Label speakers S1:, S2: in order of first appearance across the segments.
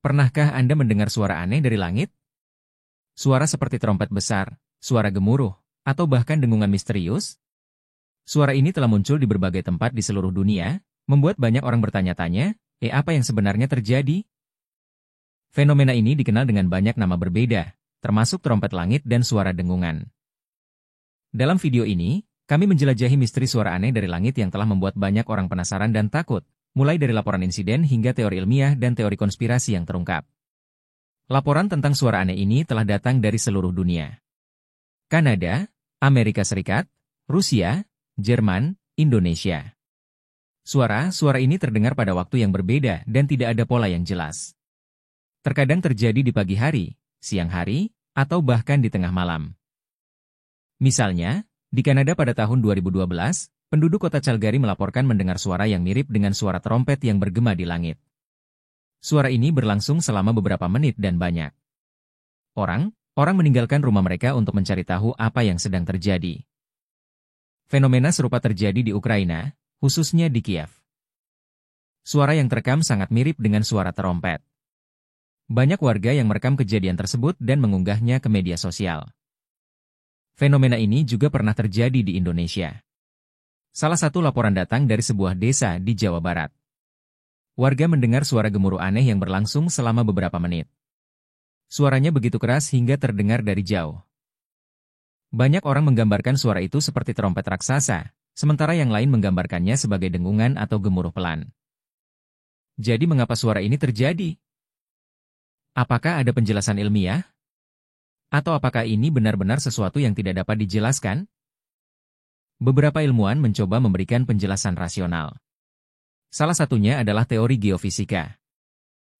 S1: Pernahkah Anda mendengar suara aneh dari langit? Suara seperti trompet besar, suara gemuruh, atau bahkan dengungan misterius? Suara ini telah muncul di berbagai tempat di seluruh dunia, membuat banyak orang bertanya-tanya, apa yang sebenarnya terjadi? Fenomena ini dikenal dengan banyak nama berbeda, termasuk trompet langit dan suara dengungan. Dalam video ini, kami menjelajahi misteri suara aneh dari langit yang telah membuat banyak orang penasaran dan takut, mulai dari laporan insiden hingga teori ilmiah dan teori konspirasi yang terungkap. Laporan tentang suara aneh ini telah datang dari seluruh dunia. Kanada, Amerika Serikat, Rusia, Jerman, Indonesia. Suara-suara ini terdengar pada waktu yang berbeda dan tidak ada pola yang jelas. Terkadang terjadi di pagi hari, siang hari, atau bahkan di tengah malam. Misalnya, di Kanada pada tahun 2012, penduduk kota Calgary melaporkan mendengar suara yang mirip dengan suara trompet yang bergema di langit. Suara ini berlangsung selama beberapa menit dan banyak. Orang meninggalkan rumah mereka untuk mencari tahu apa yang sedang terjadi. Fenomena serupa terjadi di Ukraina, khususnya di Kiev. Suara yang terekam sangat mirip dengan suara trompet. Banyak warga yang merekam kejadian tersebut dan mengunggahnya ke media sosial. Fenomena ini juga pernah terjadi di Indonesia. Salah satu laporan datang dari sebuah desa di Jawa Barat. Warga mendengar suara gemuruh aneh yang berlangsung selama beberapa menit. Suaranya begitu keras hingga terdengar dari jauh. Banyak orang menggambarkan suara itu seperti trompet raksasa, sementara yang lain menggambarkannya sebagai dengungan atau gemuruh pelan. Jadi mengapa suara ini terjadi? Apakah ada penjelasan ilmiah? Atau apakah ini benar-benar sesuatu yang tidak dapat dijelaskan? Beberapa ilmuwan mencoba memberikan penjelasan rasional. Salah satunya adalah teori geofisika.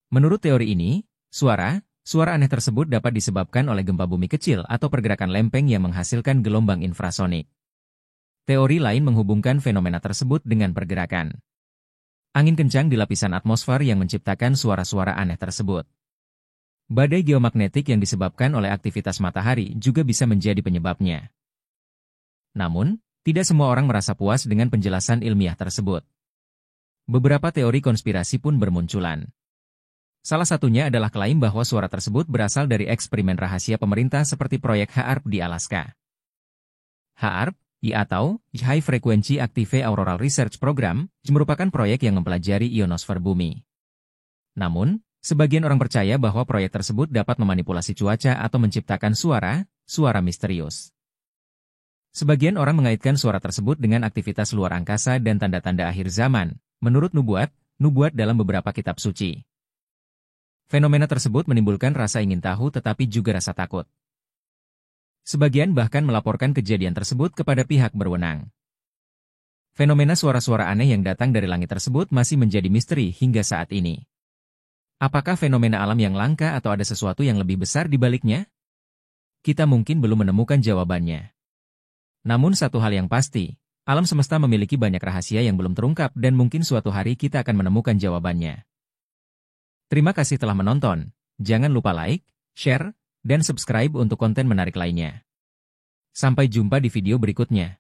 S1: Menurut teori ini, suara aneh tersebut dapat disebabkan oleh gempa bumi kecil atau pergerakan lempeng yang menghasilkan gelombang infrasonik. Teori lain menghubungkan fenomena tersebut dengan pergerakan angin kencang di lapisan atmosfer yang menciptakan suara-suara aneh tersebut. Badai geomagnetik yang disebabkan oleh aktivitas matahari juga bisa menjadi penyebabnya. Namun, tidak semua orang merasa puas dengan penjelasan ilmiah tersebut. Beberapa teori konspirasi pun bermunculan. Salah satunya adalah klaim bahwa suara tersebut berasal dari eksperimen rahasia pemerintah seperti proyek HAARP di Alaska. HAARP, atau High Frequency Active Auroral Research Program, merupakan proyek yang mempelajari ionosfer bumi. Namun, sebagian orang percaya bahwa proyek tersebut dapat memanipulasi cuaca atau menciptakan suara misterius. Sebagian orang mengaitkan suara tersebut dengan aktivitas luar angkasa dan tanda-tanda akhir zaman, menurut nubuat dalam beberapa kitab suci. Fenomena tersebut menimbulkan rasa ingin tahu tetapi juga rasa takut. Sebagian bahkan melaporkan kejadian tersebut kepada pihak berwenang. Fenomena suara-suara aneh yang datang dari langit tersebut masih menjadi misteri hingga saat ini. Apakah fenomena alam yang langka atau ada sesuatu yang lebih besar di baliknya? Kita mungkin belum menemukan jawabannya. Namun satu hal yang pasti, alam semesta memiliki banyak rahasia yang belum terungkap dan mungkin suatu hari kita akan menemukan jawabannya. Terima kasih telah menonton. Jangan lupa like, share, dan subscribe untuk konten menarik lainnya. Sampai jumpa di video berikutnya.